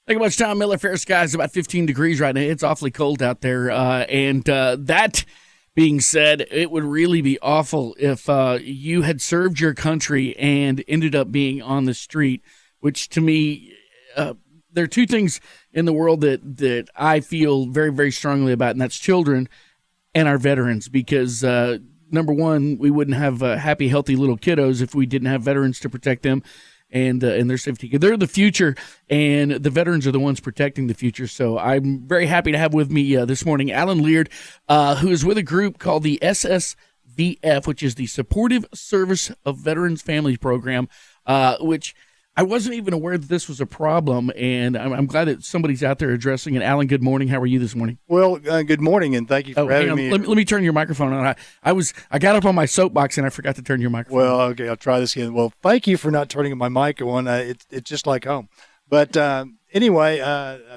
Thank you much, Tom Miller. Fair skies, about 15 degrees right now. It's awfully cold out there. That being said, it would really be awful if you had served your country and ended up being on the street, which to me, there are two things in the world that I feel very, very strongly about, and that's children and our veterans, because number one, we wouldn't have happy, healthy little kiddos if we didn't have veterans to protect them and their safety. They're the future, and the veterans are the ones protecting the future. So I'm very happy to have with me this morning Allan Leaird, who is with a group called the SSVF, which is the Supportive Service of Veterans Families Program, which I wasn't even aware that this was a problem, and I'm glad that somebody's out there addressing it. Allan, good morning. How are you this morning? Well, good morning, and thank you for having me. Let me turn your microphone on. I got up on my soapbox, and I forgot to turn your microphone on. Well, okay, I'll try this again. Well, thank you for not turning my mic on. It's just like home. But anyway,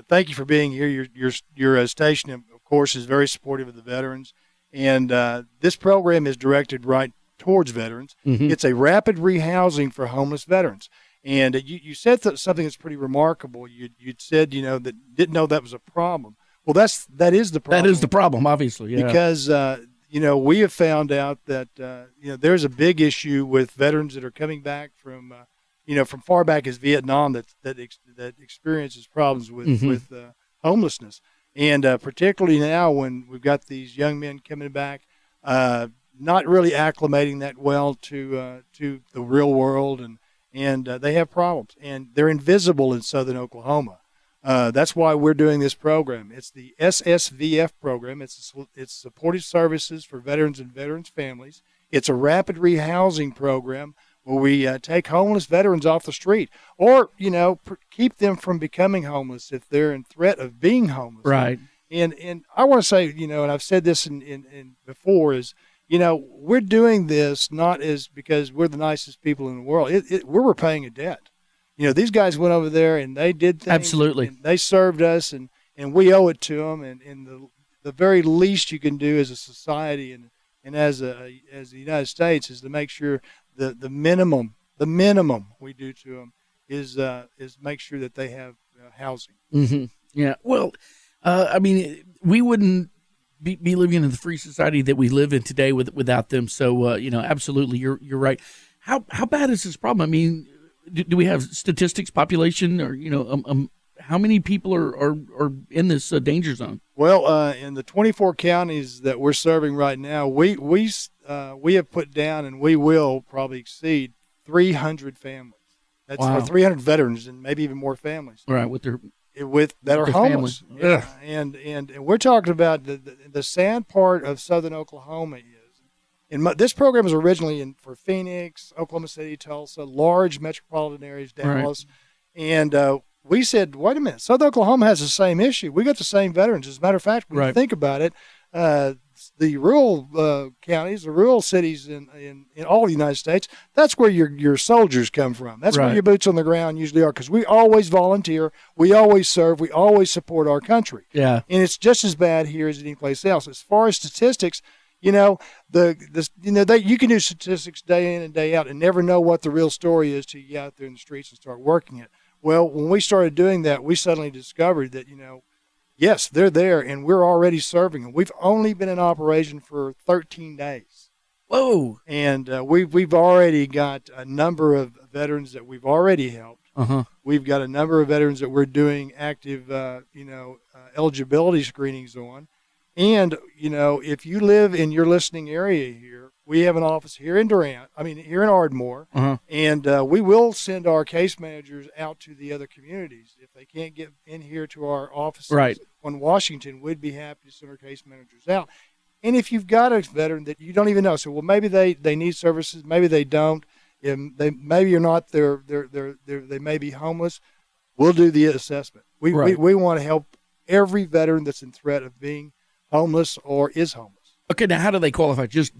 thank you for being here. Your station, of course, is very supportive of the veterans, and this program is directed right towards veterans. Mm-hmm. It's a rapid rehousing for homeless veterans. And you said something that's pretty remarkable. You'd said, that didn't know that was a problem. Well, that is the problem. That is the problem, obviously, yeah. Because, we have found out that, there's a big issue with veterans that are coming back from far back as Vietnam that experiences problems with homelessness. And particularly now when we've got these young men coming back, not really acclimating that well to the real world, and they have problems, and they're invisible in southern Oklahoma. That's why we're doing this program. It's the SSVF program. It's Supportive Services for Veterans and Veterans Families. It's a rapid rehousing program where we take homeless veterans off the street, or keep them from becoming homeless if they're in threat of being homeless. Right. And I want to say, and I've said this in before, is we're doing this not as because we're the nicest people in the world. We're repaying a debt. These guys went over there and they did things. Absolutely. And they served us, and we owe it to them. And the very least you can do as a society and as the United States is to make sure the minimum we do to them is make sure that they have housing. Mm-hmm. Yeah. Well, we wouldn't be living in the free society that we live in today without them. So, absolutely, you're right. How bad is this problem? I mean, do we have statistics, population, or how many people are in this danger zone? Well, in the 24 counties that we're serving right now, we have put down, and we will probably exceed 300 families. That's wow. For 300 veterans and maybe even more families. Right, with that are homeless. Yeah. And we're talking about the sad part of southern Oklahoma is, and this program was originally for Phoenix, Oklahoma City, Tulsa, large metropolitan areas, Dallas. Right. And we said, wait a minute, southern Oklahoma has the same issue. We got the same veterans. As a matter of fact, when you think about it, the rural counties, the rural cities in all the United States, that's where your soldiers come from. That's where your boots on the ground usually are, because we always volunteer, we always serve, we always support our country. Yeah. And it's just as bad here as any place else. As far as statistics, you can do statistics day in and day out and never know what the real story is till you get out there in the streets and start working it. Well, when we started doing that, we suddenly discovered that, yes, they're there, and we're already serving them. We've only been in operation for 13 days. Whoa! And we've already got a number of veterans that we've already helped. Uh-huh. We've got a number of veterans that we're doing active, eligibility screenings on. And, if you live in your listening area here, we have an office here in here in Ardmore, uh-huh. And we will send our case managers out to the other communities. If they can't get in here to our offices on Washington, we'd be happy to send our case managers out. And if you've got a veteran that you don't even know, so maybe they need services, maybe they don't, maybe you're not, they may be homeless. We'll do the assessment. We want to help every veteran that's in threat of being homeless or is homeless. Okay, now how do they qualify? Just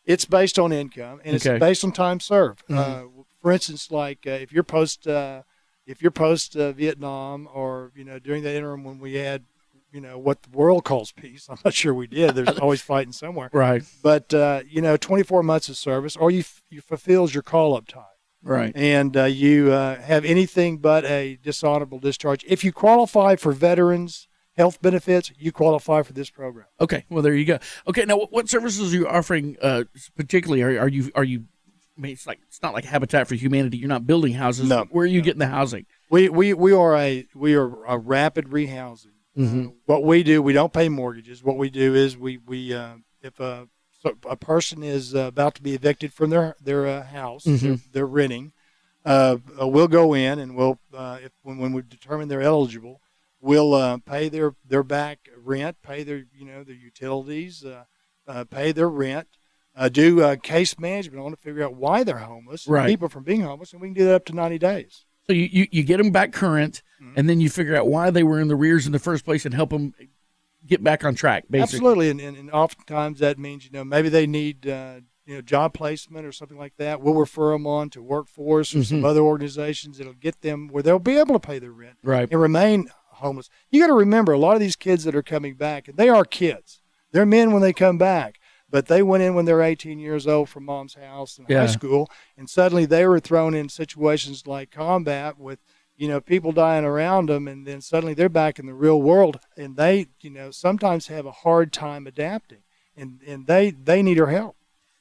it's based on income, and it's based on time served. Mm-hmm. For instance, like if you're post Vietnam, or during that interim when we had what the world calls peace. I'm not sure we did. There's always fighting somewhere. Right. But 24 months of service, or you fulfills your call up time. Right. and you have anything but a dishonorable discharge, if you qualify for veterans health benefits, you qualify for this program. Okay. Well, there you go. Okay. Now, what services are you offering? Particularly, are you? I mean, it's not like Habitat for Humanity. You're not building houses. No. Where are you getting the housing? We are a rapid rehousing. What we do, we don't pay mortgages. What we do is if a person is about to be evicted from their house, they're renting, we'll go in and when we determine they're eligible, we'll pay their back rent, pay their utilities, pay their rent, do case management on to figure out why they're homeless, right. keep them from being homeless, and we can do that up to 90 days. So you get them back current, and then you figure out why they were in the rears in the first place and help them get back on track, basically. Absolutely, and oftentimes that means maybe they need job placement or something like that. We'll refer them on to Workforce or some other organizations that'll get them where they'll be able to pay their rent and remain homeless. You got to remember, a lot of these kids that are coming back, and they are kids. They're men when they come back. But they went in when they're 18 years old from mom's house in high school, and suddenly they were thrown in situations like combat with, people dying around them, and then suddenly they're back in the real world, and they, sometimes have a hard time adapting, and they need our help.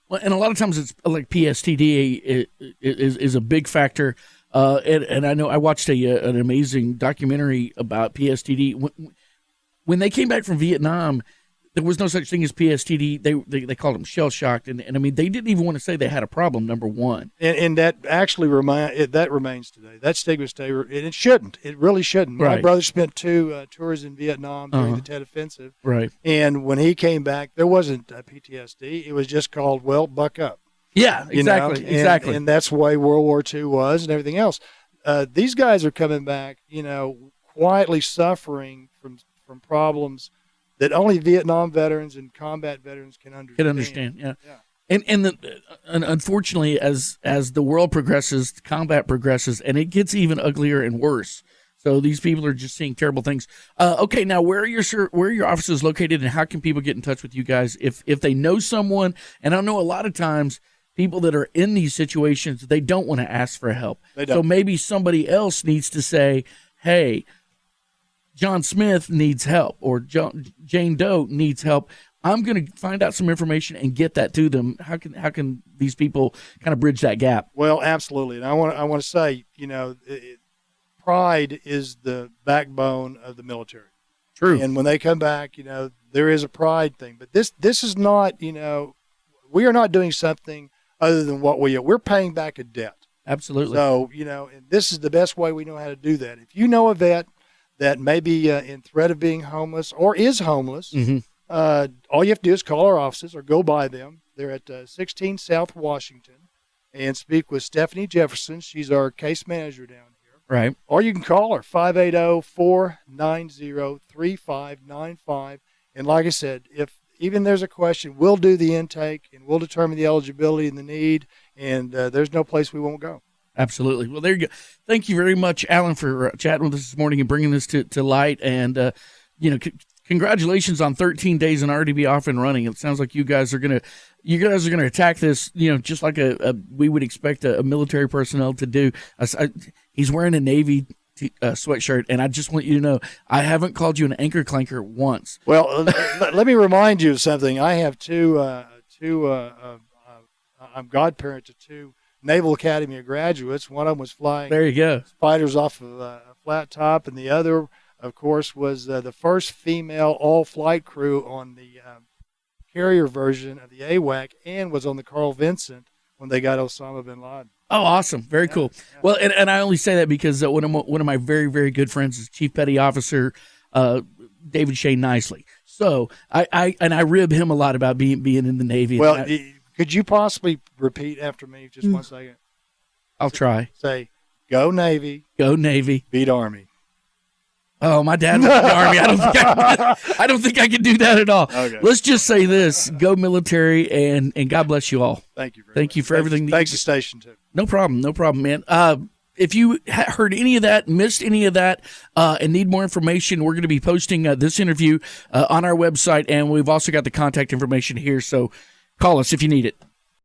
Well, and a lot of times it's like PSTD is a big factor, and I know I watched an amazing documentary about PSTD. When they came back from Vietnam, there was no such thing as PSTD. They called them shell shocked, and I mean they didn't even want to say they had a problem. Number one, and that actually remains today. That stigma stays, and it shouldn't. It really shouldn't. Right. My brother spent 2 tours in Vietnam during the Tet Offensive, right? And when he came back, there wasn't PTSD. It was just called, buck up. Yeah, exactly, exactly. And that's the way World War II was, and everything else. These guys are coming back, quietly suffering from problems that only Vietnam veterans and combat veterans can understand. Yeah. And unfortunately, as the world progresses, combat progresses, and it gets even uglier and worse. So these people are just seeing terrible things. Okay, now where are your offices located, and how can people get in touch with you guys if they know someone? And I know a lot of times people that are in these situations, they don't want to ask for help. They don't. So maybe somebody else needs to say, "Hey, John Smith needs help," or Jane Doe needs help. I'm going to find out some information and get that to them. How can these people kind of bridge that gap? Well, absolutely. And I want to say, pride is the backbone of the military. True. And when they come back, there is a pride thing. But this is not, we are not doing something other than what we're paying back a debt. Absolutely. So, and this is the best way we know how to do that. If you know a vet that may be in threat of being homeless or is homeless, all you have to do is call our offices or go by them. They're at 16 South Washington, and speak with Stephanie Jefferson. She's our case manager down here. Right. Or you can call her, 580-490-3595. And like I said, if even there's a question, we'll do the intake, and we'll determine the eligibility and the need, and there's no place we won't go. Absolutely. Well, there you go. Thank you very much, Allan, for chatting with us this morning and bringing this to light. And, congratulations on 13 days and already be off and running. It sounds like you guys are gonna attack this, just like we would expect a military personnel to do. He's wearing a Navy sweatshirt, and I just want you to know I haven't called you an anchor clanker once. Well, let me remind you of something. I have I'm godparent to 2 Naval Academy graduates. One of them was flying fighters off of a flat top, and the other, of course, was the first female all-flight crew on the carrier version of the AWAC, and was on the Carl Vinson when they got Osama bin Laden. Oh, awesome. Very cool. Yeah. Well, and I only say that because one of my very, very good friends is Chief Petty Officer David Shane Nicely. So I rib him a lot about being in the Navy. Well, could you possibly repeat after me just 1 second? I'll try. Say, go Navy. Go Navy. Beat Army. Oh, my dad was in the Army. I don't think I can do that at all. Okay. Let's just say this: go military, and God bless you all. Thank you. Thank you for everything. Thanks to Station 2. No problem, man. If you heard any of that, missed any of that, and need more information, we're going to be posting this interview on our website, and we've also got the contact information here. So call us if you need it.